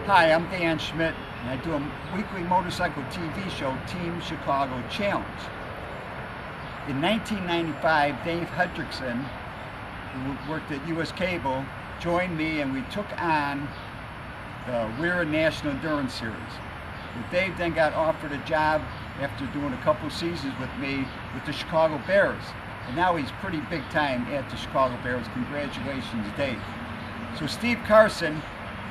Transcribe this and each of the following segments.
Hi, I'm Dan Schmitt, and I do a weekly motorcycle TV show, Team Chicago Challenge. In 1995, Dave Hendrickson, who worked at US Cable, joined me and we took on the WERA National Endurance Series. Well, Dave then got offered a job after doing a couple seasons with me with the Chicago Bears. And now he's pretty big time at the Chicago Bears. Congratulations, Dave. So Steve Karson,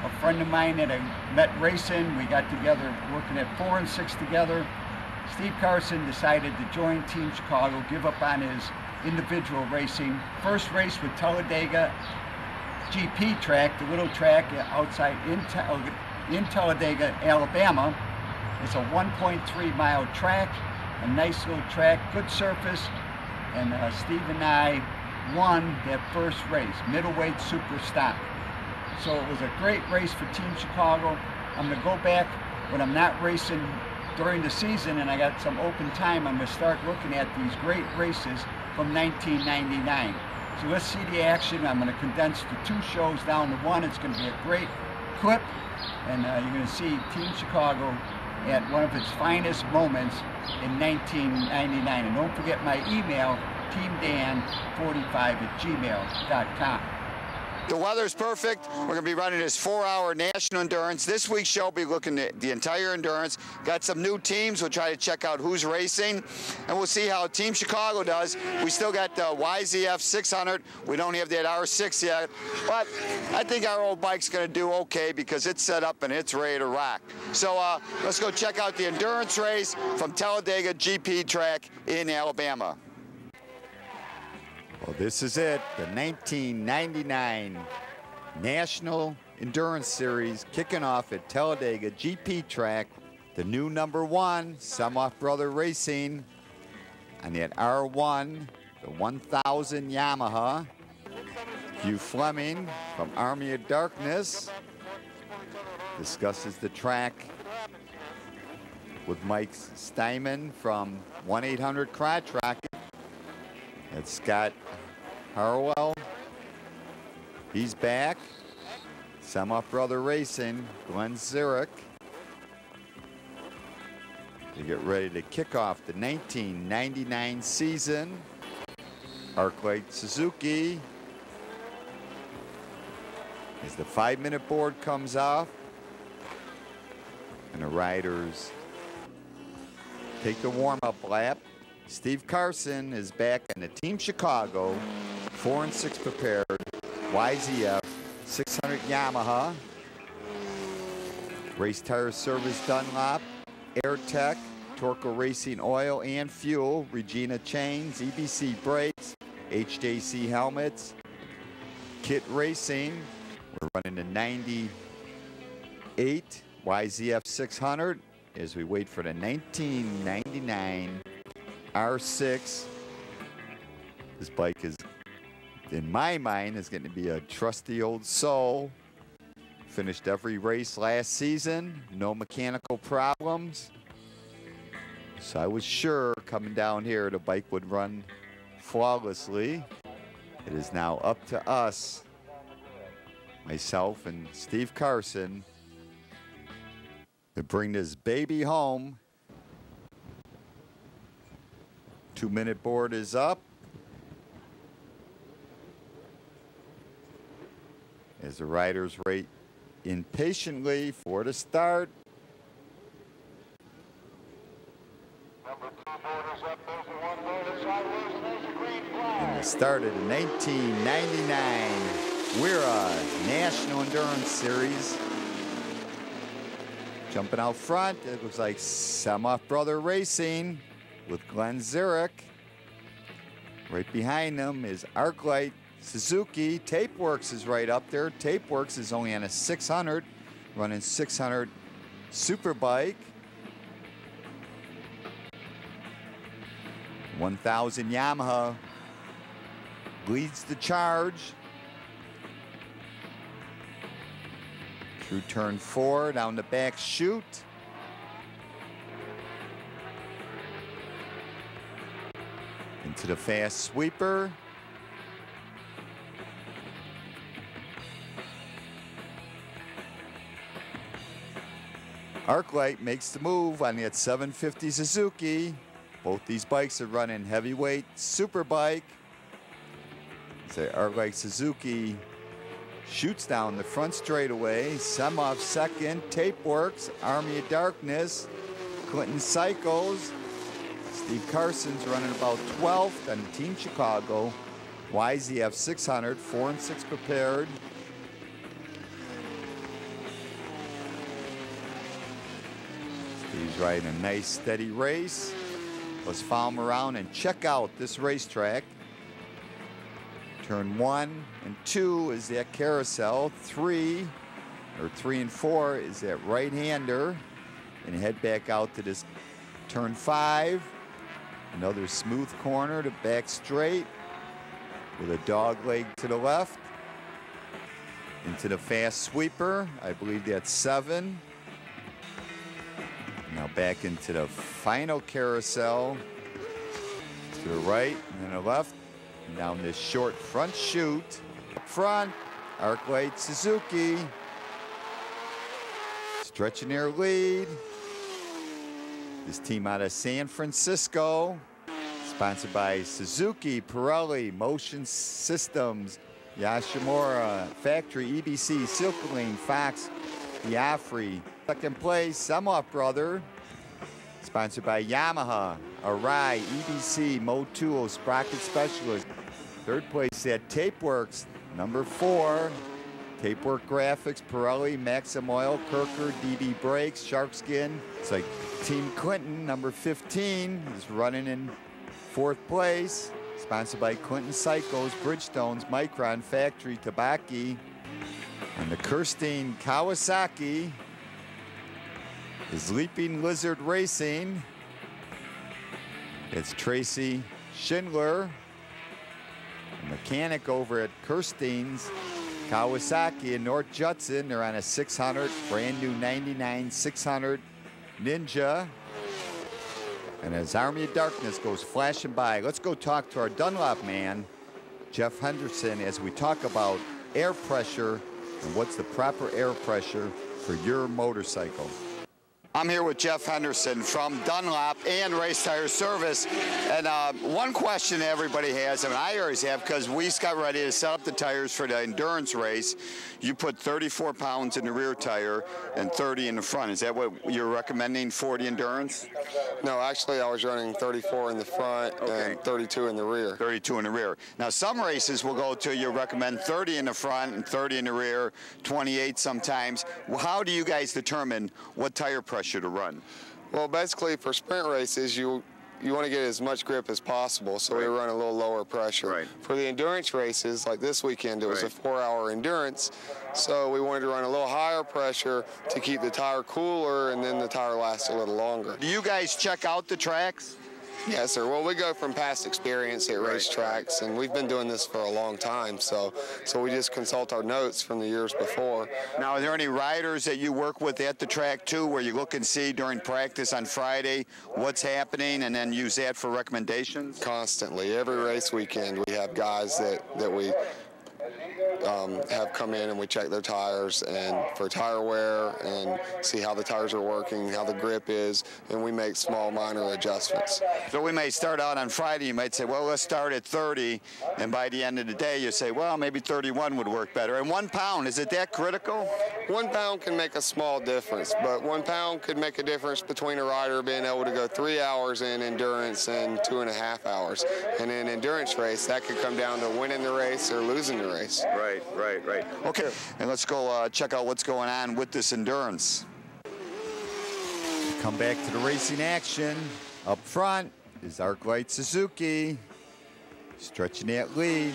a friend of mine that I met racing, we got together working at 4 and 6 together. Steve Karson decided to join Team Chicago, give up on his individual racing. First race with Talladega GP track, the little track outside in Talladega, Alabama. It's a 1.3 mile track, a nice little track, good surface, and Steve and I won that first race, Middleweight SuperStock. So it was a great race for Team Chicago. I'm going to go back when I'm not racing during the season and I got some open time. I'm going to start looking at these great races from 1999. So let's see the action. I'm going to condense the 2 shows down to 1. It's going to be a great clip, and you're going to see Team Chicago at one of its finest moments in 1999. And don't forget my email, teamdan45@gmail.com. The weather's perfect. We're going to be running this 4-hour national endurance. This week's show will be looking at the entire endurance. Got some new teams. We'll try to check out who's racing, and we'll see how Team Chicago does. We still got the YZF 600. We don't have that R6 yet, but I think our old bike's going to do okay because it's set up and it's ready to rock. So let's go check out the endurance race from Talladega GP track in Alabama. Well, this is it, the 1999 National Endurance Series kicking off at Talladega GP track. The new #1, Semoff Brother Racing, on that R1, the 1000 Yamaha. Hugh Fleming from Army of Darkness discusses the track with Mike Steinman from 1-800-Crotch-Rocket. It's Scott Harwell. He's back. Semoff Brother Racing, Glenn Zurich. To get ready to kick off the 1999 season. Arclight Suzuki. As the 5-minute board comes off. And the riders take the warm-up lap. Steve Karson is back in the Team Chicago 4 and 6 prepared YZF 600 Yamaha. Race Tire Service Dunlop, AirTech, Torco Racing Oil and Fuel, Regina Chains, EBC Brakes, HJC Helmets, Kit Racing. We're running the 98 YZF 600 as we wait for the 1999 R6. This bike is, in my mind, is going to be a trusty old soul. Finished every race last season, no mechanical problems. So I was sure coming down here the bike would run flawlessly. It is now up to us, myself and Steve Karson, to bring this baby home. 2-minute board is up. As the riders wait impatiently for the start. And the start of the 1999 WERA National Endurance Series. Jumping out front, it looks like Semoff Brother Racing with Glenn Zurich. Right behind them is Arclight Suzuki. Tapeworks is right up there. Tapeworks is only on a 600, running 600 Superbike. 1000 Yamaha leads the charge. Through turn 4, down the back chute. Into the fast sweeper. Arclight makes the move on that 750 Suzuki. Both these bikes are running heavyweight superbike. So Arclight Suzuki shoots down the front straightaway. Semoff second. Tape Works. Army of Darkness. Clinton Cycles. Steve Carson's running about 12th on Team Chicago. YZF 600, 4 and 6 prepared. Steve's riding a nice steady race. Let's follow him around and check out this racetrack. Turn 1 and 2 is that carousel. 3 and 4 is that right-hander. And head back out to this turn 5. Another smooth corner to back straight with a dog leg to the left. Into the fast sweeper. I believe that's 7. Now back into the final carousel. To the right and then the left. And down this short front chute. Up front, Arclight Suzuki. Stretching their lead. This team out of San Francisco. Sponsored by Suzuki, Pirelli, Motion Systems, Yashimura, Factory, EBC, Silk-Lane, Fox, Biafri. Second place, Semoff Brother. Sponsored by Yamaha, Arai, EBC, Motuo, Sprocket Specialist. Third place at Tape Works, number 4. Tape Work Graphics, Pirelli, Maxim Oil, Kirker, DB Brakes, Sharkskin. It's like Team Clinton, number 15, is running in 4th place. Sponsored by Clinton Cycles, Bridgestones, Micron, Factory, Tabaki. And the Kirstein Kawasaki is Leaping Lizard Racing. It's Tracy Schindler, a mechanic over at Kirstein's Kawasaki in North Judson. They're on a 600, brand new 99 600 Ninja. And as Army of Darkness goes flashing by, let's go talk to our Dunlop man, Jeff Henderson, as we talk about air pressure and what's the proper air pressure for your motorcycle. I'm here with Jeff Henderson from Dunlop and Race Tire Service. And one question everybody has, and I always have, because we just got ready to set up the tires for the endurance race. You put 34 pounds in the rear tire and 30 in the front. Is that what you're recommending for the endurance? No, actually I was running 34 in the front and 32 in the rear. 32 in the rear. Now some races will go to, you recommend 30 in the front and 30 in the rear, 28 sometimes. How do you guys determine what tire pressure to run? Well, basically for sprint races, you want to get as much grip as possible, so we run a little lower pressure. Right. For the endurance races, like this weekend, it was a 4-hour endurance, so we wanted to run a little higher pressure to keep the tire cooler and then the tire lasts a little longer. Do you guys check out the tracks? Yes, sir. Well, we go from past experience at racetracks, and we've been doing this for a long time, so we just consult our notes from the years before. Now, are there any riders that you work with at the track, too, where you look and see during practice on Friday what's happening and then use that for recommendations? Constantly. Every race weekend, we have guys that we have come in and we check their tires and for tire wear and see how the tires are working, how the grip is, and we make small minor adjustments. So we may start out on Friday, you might say, well, let's start at 30, and by the end of the day you say, well, maybe 31 would work better. And 1 pound, is it that critical? 1 pound can make a small difference, but 1 pound could make a difference between a rider being able to go 3 hours in endurance and 2.5 hours. And in an endurance race, that could come down to winning the race or losing the race. Right. Okay, and let's go check out what's going on with this endurance. Come back to the racing action. Up front is Arclight Suzuki, stretching that lead.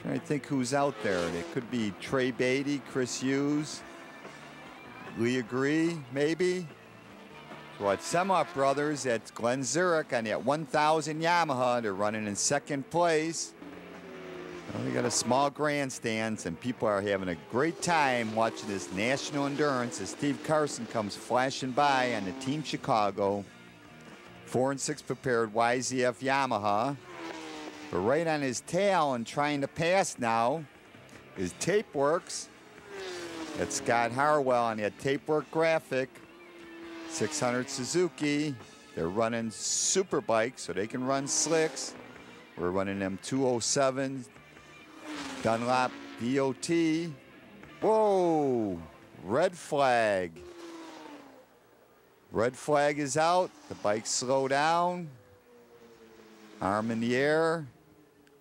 Trying to think who's out there. It could be Trey Beatty, Chris Hughes, Lee Agree, maybe. So at Semoff Brothers, that's Glenn Zurich on that 1000 Yamaha. They're running in 2nd place. Well, we got a small grandstand, and people are having a great time watching this national endurance as Steve Carson comes flashing by on the Team Chicago 4 and 6 prepared YZF Yamaha. But right on his tail and trying to pass now is Tape Works. That's Scott Harwell on that Tape Work graphic. 600 Suzuki. They're running super bikes, so they can run slicks. We're running them 207 Dunlop DOT. Whoa, red flag. Red flag is out. The bike slow down. Arm in the air.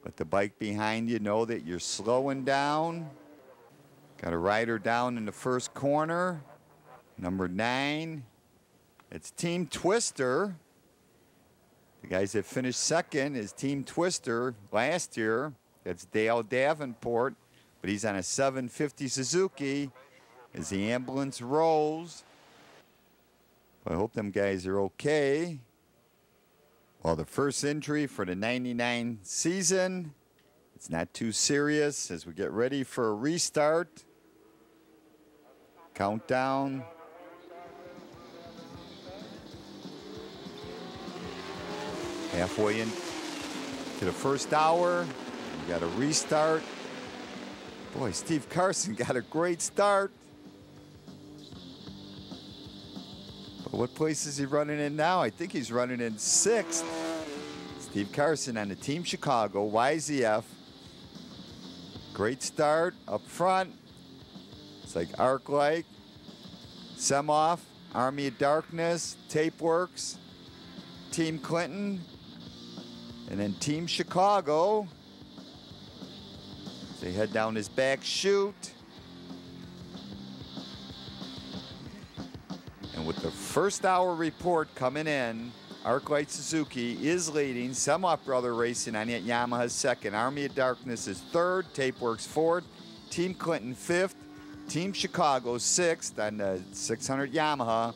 Let the bike behind you know that you're slowing down. Got a rider down in the first corner. Number 9. It's Team Twister. The guys that finished second is Team Twister last year. That's Dale Davenport, but he's on a 750 Suzuki as the ambulance rolls. I hope them guys are okay. Well, the first injury for the 99 season. It's not too serious as we get ready for a restart. Countdown. Halfway in to the first hour. We got a restart. Boy, Steve Karson got a great start. But what place is he running in now? I think he's running in 6th. Steve Karson on the Team Chicago YZF. Great start up front. It's like Arc-like. Semoff, Army of Darkness, Tapeworks, Team Clinton, and then Team Chicago. They head down his back chute. And with the first hour report coming in, Arclight Suzuki is leading. Semoff Brother Racing on it, Yamaha second. Army of Darkness is third. Tapeworks fourth. Team Clinton fifth. Team Chicago sixth on the 600 Yamaha.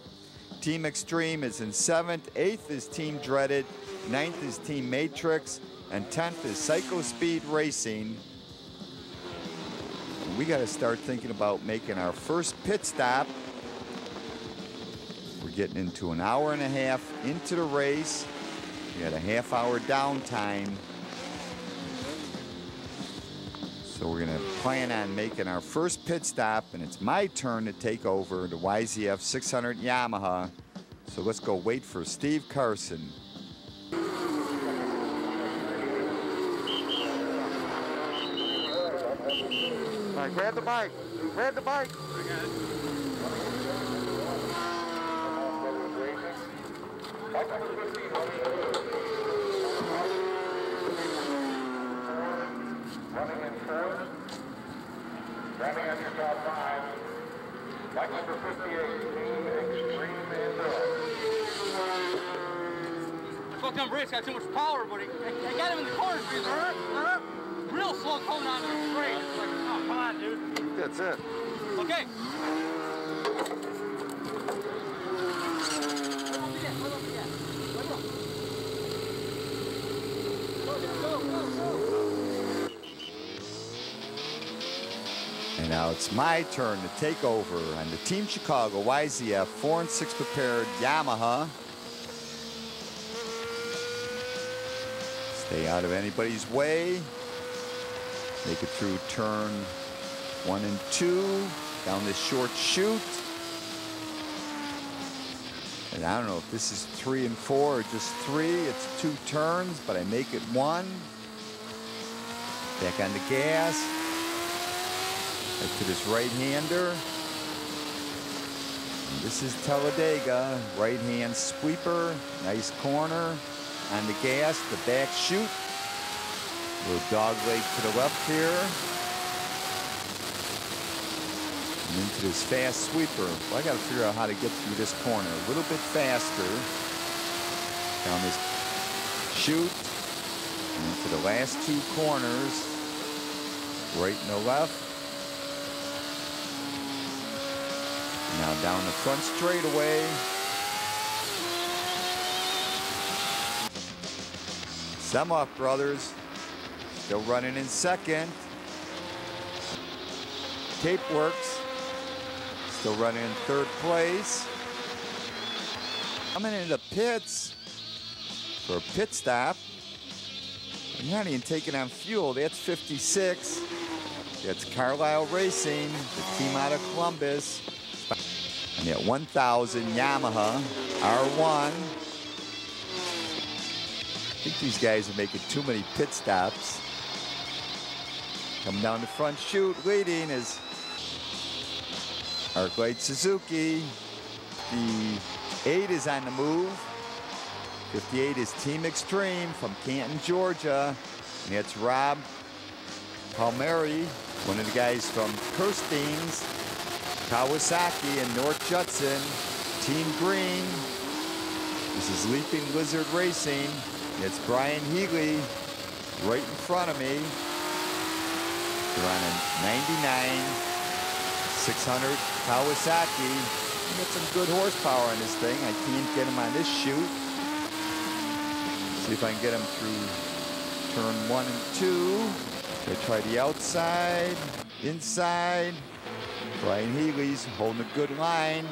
Team Extreme is in 7th. 8th is Team Dreaded. 9th is Team Matrix. And 10th is Psycho Speed Racing. And we got to start thinking about making our first pit stop. We're getting into an hour and a half into the race. We got a half-hour downtime. So we're going to plan on making our first pit stop, and it's my turn to take over the YZF 600 Yamaha. So let's go wait for Steve Karson. All right, grab the bike. Grab the bike. Running in 4th. Standing on your top 5. Bike number 58, Team Extreme Endurance. Fuck them brakes got too much power, but I got him in the corner. Real slow coming on the straight. It's like, oh, come on, dude. That's it. Okay. And now it's my turn to take over on the Team Chicago YZF 4 and 6 prepared Yamaha. Stay out of anybody's way. Make it through turn 1 and 2, down this short chute. And I don't know if this is 3 and 4 or just 3. It's 2 turns, but I make it 1. Back on the gas. Right to this right-hander. And this is Talladega. Right-hand sweeper. Nice corner. On the gas, the back chute. Little dog leg to the left here. And into this fast sweeper. Well, I got to figure out how to get through this corner a little bit faster. Down this chute. And into the last 2 corners. Right and the left. Now down the front straightaway. Semoff Brothers still running in 2nd. Tapeworks still running in 3rd place. Coming into the pits for a pit stop. You're not even taking on fuel. That's 56. That's Carlisle Racing, the team out of Columbus. And at 1,000 Yamaha R1. I think these guys are making too many pit stops. Coming down the front chute, leading is Arclight Suzuki. The 8 is on the move. 58 is Team Extreme from Canton, Georgia. And that's Rob Palmieri, one of the guys from Kirstein's, Kawasaki, and North Judson. Team Green. This is Leaping Lizard Racing. It's Brian Healy right in front of me. They're on a 99 600 Kawasaki. Got some good horsepower on this thing. I can't get him on this chute. See if I can get him through turn 1 and 2. I try the outside, inside. Brian Healy's holding a good line.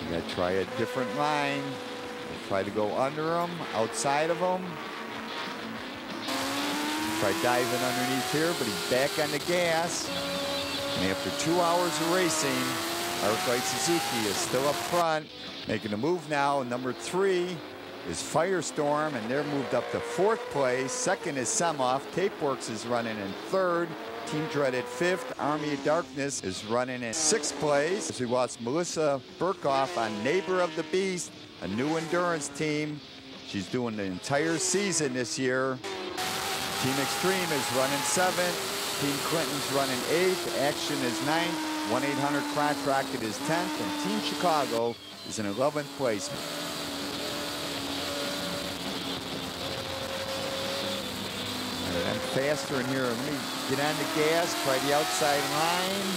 You gotta try a different line. I try to go under him, outside of him. Try diving underneath here, but he's back on the gas. And after 2 hours of racing, Arclight Suzuki is still up front, making a move now. Number 3 is Firestorm, and they're moved up to 4th place. 2nd is Semoff. Tapeworks is running in 3rd. Team Dreaded 5th. Army of Darkness is running in 6th place. As we watch Melissa Burkhoff on Neighbor of the Beast, a new endurance team. She's doing the entire season this year. Team Extreme is running 7th. Team Clinton's running 8th. Action is 9th. 1-800 Crotch Rocket is 10th. And Team Chicago is in 11th place. I'm faster in here. Let me get on the gas, try the outside line.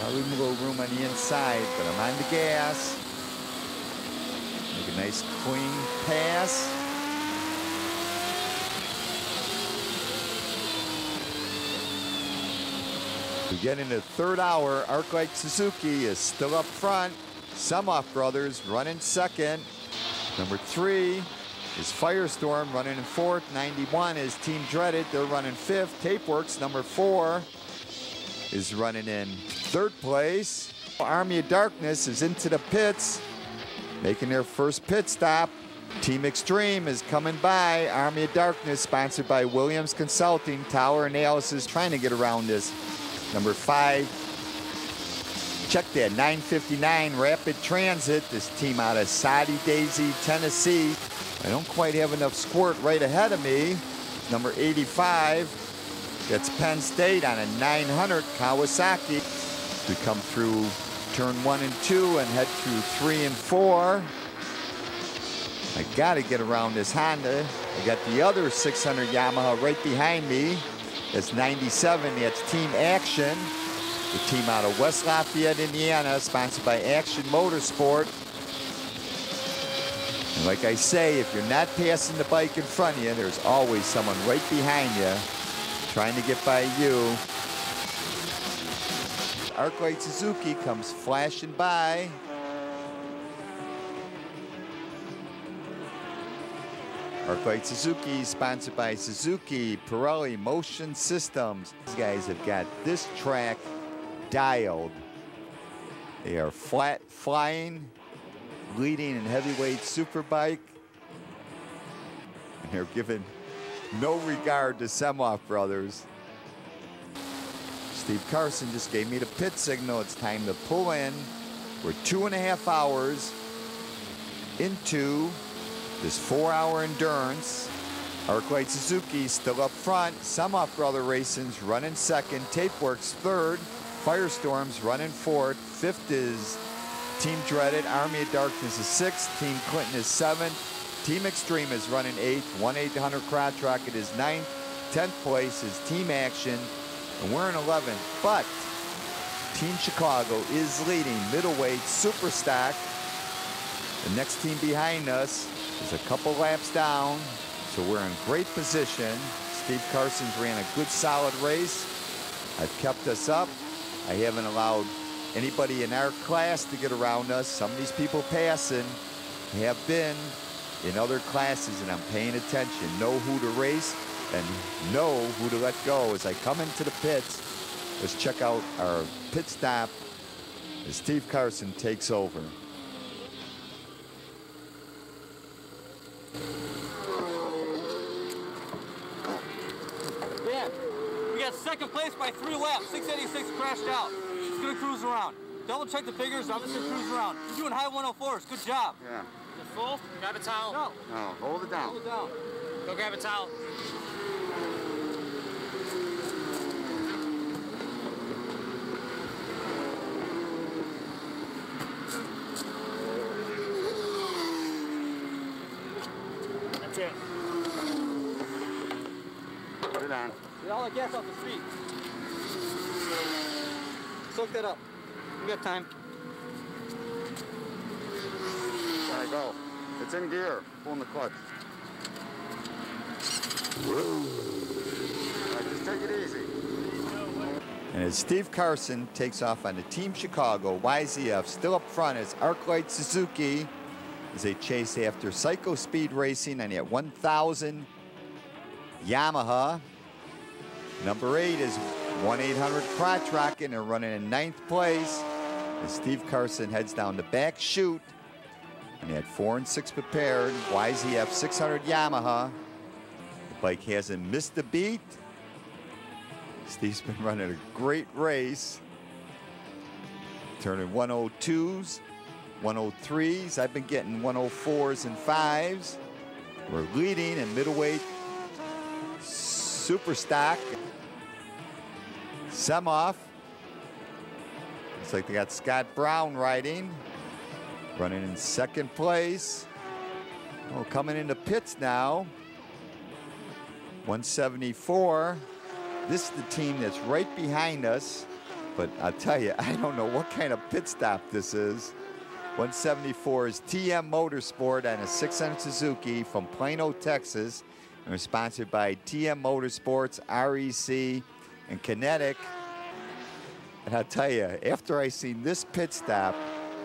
I'll leave a little room on the inside, but I'm on the gas. Make a nice clean pass. We get into the 3rd hour. Arclight Suzuki is still up front. Semoff Brothers running 2nd. Number 3 is Firestorm running in 4th. 91 is Team Dreaded. They're running 5th. Tapeworks, number 4, is running in 3rd place. Army of Darkness is into the pits, making their first pit stop. Team Extreme is coming by. Army of Darkness, sponsored by Williams Consulting. Tower Analysis trying to get around this. Number 5. Check that, 959 Rapid Transit. This team out of Soddy Daisy, Tennessee. I don't quite have enough squirt right ahead of me. Number 85. That's Penn State on a 900 Kawasaki. We come through turn 1 and 2 and head through 3 and 4. I gotta get around this Honda. I got the other 600 Yamaha right behind me. That's 97, that's Team Action. The team out of West Lafayette, Indiana, sponsored by Action Motorsport. And like I say, if you're not passing the bike in front of you, there's always someone right behind you trying to get by you. Arclight Suzuki comes flashing by. Arclight Suzuki, sponsored by Suzuki Pirelli Motion Systems. These guys have got this track dialed. They are flat flying, leading in heavyweight superbike. And they're giving no regard to Semoff Brothers. Steve Karson just gave me the pit signal. It's time to pull in. We're 2.5 hours into this 4-hour endurance. Arclight Suzuki still up front. Semoff Brother Racing's running 2nd. Tapeworks 3rd. Firestorm's running 4th. 5th is Team Dreaded. Army of Darkness is 6th. Team Clinton is 7th. Team Extreme is running 8th. 1-800 Crotch Rocket is 9th. 10th place is Team Action. And we're in 11th. But Team Chicago is leading Middleweight SuperStock. The next team behind us is a couple laps down, so we're in great position. Steve Carson's ran a good solid race. I've kept us up. I haven't allowed anybody in our class to get around us. Some of these people passing have been in other classes, and I'm paying attention. Know who to race and know who to let go. As I come into the pits, let's check out our pit stop as Steve Karson takes over. Dan, we got second place by 3 laps. 686 crashed out. It's gonna cruise around. Double check the figures. I'm just gonna cruise around. You're doing high 104s. Good job. Yeah. Is it full? Grab a towel. No. No, hold it down. Hold it down. Go grab a towel. That's it. Put it on. Get all the gas off the feet. Soak that up. We got time. All right, go. It's in gear. Pulling the clutch. All right, just take it easy. And as Steve Karson takes off on the Team Chicago YZF, still up front is Arclight Suzuki as they chase after Psycho Speed Racing on the 1000 Yamaha. Number 8 is 1-800 Crotch Rockin'. They're running in 9th place as Steve Karson heads down the back chute. And he had 4 and 6 prepared. YZF 600 Yamaha. The bike hasn't missed a beat. Steve's been running a great race. Turning 102s, 103s. I've been getting 104s and 5s. We're leading in middleweight SuperStock. Semoff. Looks like they got Scott Brown riding. Running in 2nd place. Oh, coming into pits now. 174. This is the team that's right behind us. But I'll tell you, I don't know what kind of pit stop this is. 174 is TM Motorsport on a 600 Suzuki from Plano, Texas. And we're sponsored by TM Motorsports, REC, and Kinetic. And I'll tell you, after I seen this pit stop,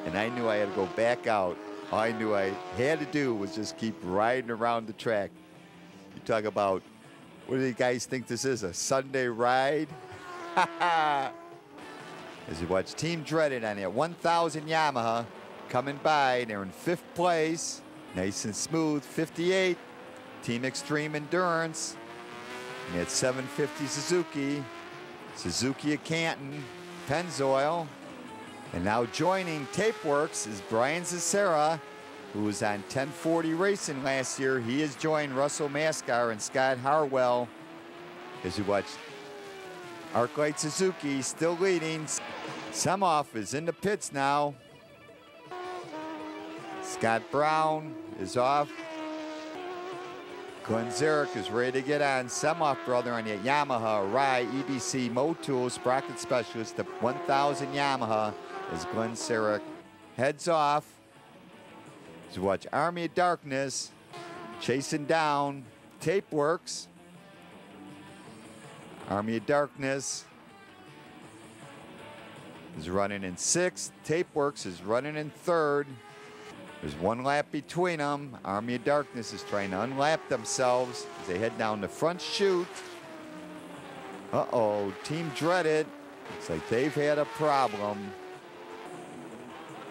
and I knew I had to go back out, all I knew I had to do was just keep riding around the track. You talk about, what do you guys think this is, a Sunday ride? As you watch Team Dreaded on that 1000 Yamaha coming by, they're in 5th place, nice and smooth, 58. Team Extreme Endurance, and that 750 Suzuki, Suzuki of Canton, Pennzoil. And now joining Tapeworks is Brian Cicera, who was on 1040 Racing last year. He has joined Russell Mascar and Scott Harwell. As you watch Arclight Suzuki still leading. Semoff is in the pits now. Scott Brown is off. Glenn Zarek is ready to get on. Semoff brother on the Yamaha Rai EBC Motul Sprocket Specialist, the 1000 Yamaha, as Glenn Zarek heads off. To watch Army of Darkness chasing down Tapeworks. Army of Darkness is running in 6th. Tapeworks is running in 3rd. There's 1 lap between them. Army of Darkness is trying to unlap themselves as they head down the front chute. Uh-oh, Team Dreaded. Looks like they've had a problem.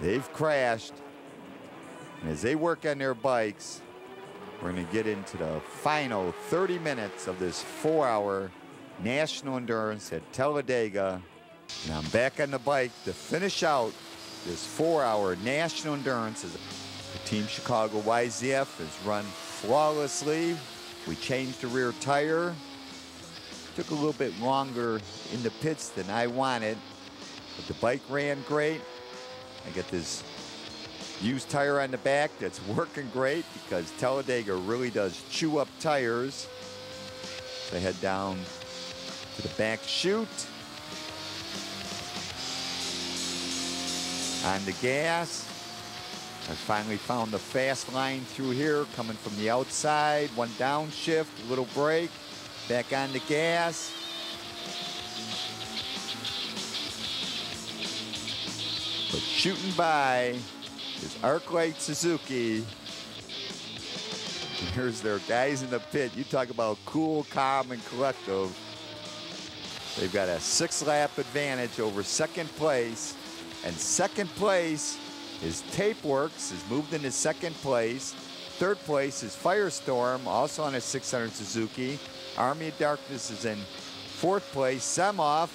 They've crashed. And as they work on their bikes, we're going to get into the final 30 minutes of this 4-hour National Endurance at Talladega. And I'm back on the bike to finish out this 4-hour National Endurance. The Team Chicago YZF has run flawlessly. We changed the rear tire. Took a little bit longer in the pits than I wanted, but the bike ran great. I got this used tire on the back that's working great because Talladega really does chew up tires. So I head down to the back chute. On the gas. I finally found the fast line through here coming from the outside. 1 downshift, a little brake, back on the gas. But shooting by is Arclight Suzuki. And here's their guys in the pit. You talk about cool, calm, and collective. They've got a 6-lap advantage over 2nd place. And second place is Tapeworks, has moved into second place. Third place is Firestorm, also on a 600 Suzuki. Army of Darkness is in fourth place. Semoff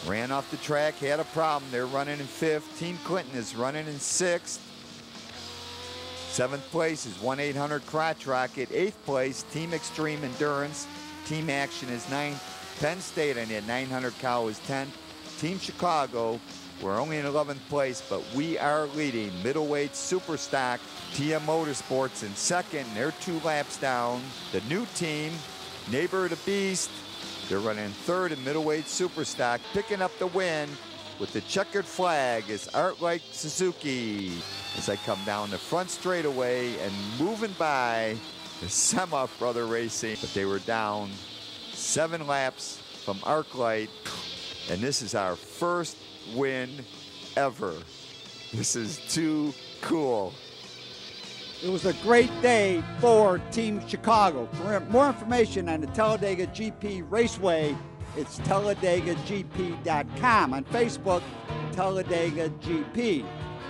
ran off the track, had a problem. They're running in fifth. Team Clinton is running in sixth. Seventh place is 1-800 Crotch Rocket. Eighth place, Team Extreme Endurance. Team Action is ninth. Penn State on it, 900 Cow is 10th. Team Chicago, we're only in 11th place, but we are leading. Middleweight Superstock, TM Motorsports in second. They're 2 laps down. The new team, Neighbor of the Beast, they're running third in Middleweight Superstock. Picking up the win with the checkered flag is Art Like Suzuki. As I come down the front straightaway and moving by the Semoff Brother Racing, but they were down 7 laps from ArcLight, and this is our first win ever. This is too cool. It was a great day for Team Chicago. For more information on the Talladega GP Raceway, it's TalladagaGP.com. On Facebook, Talladega GP.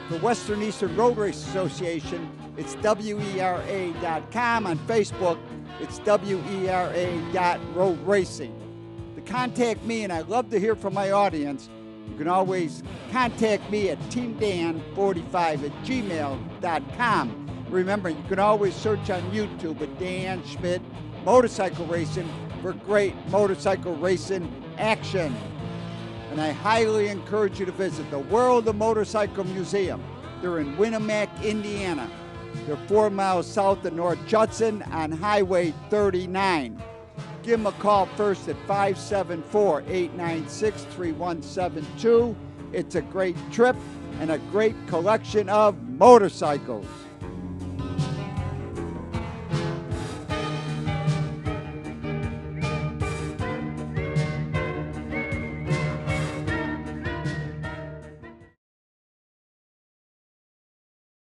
For Western Eastern Road Race Association, it's WERA.com. On Facebook, it's WERA.roadracing. To contact me, and I love to hear from my audience, you can always contact me at teamdan45@gmail.com. Remember, you can always search on YouTube at Dan Schmitt Motorcycle Racing for great motorcycle racing action. And I highly encourage you to visit the World of Motorcycle Museum. They're in Winnemac, Indiana. They're 4 miles south of North Judson on Highway 39. Give them a call first at 574-896-3172. It's a great trip and a great collection of motorcycles.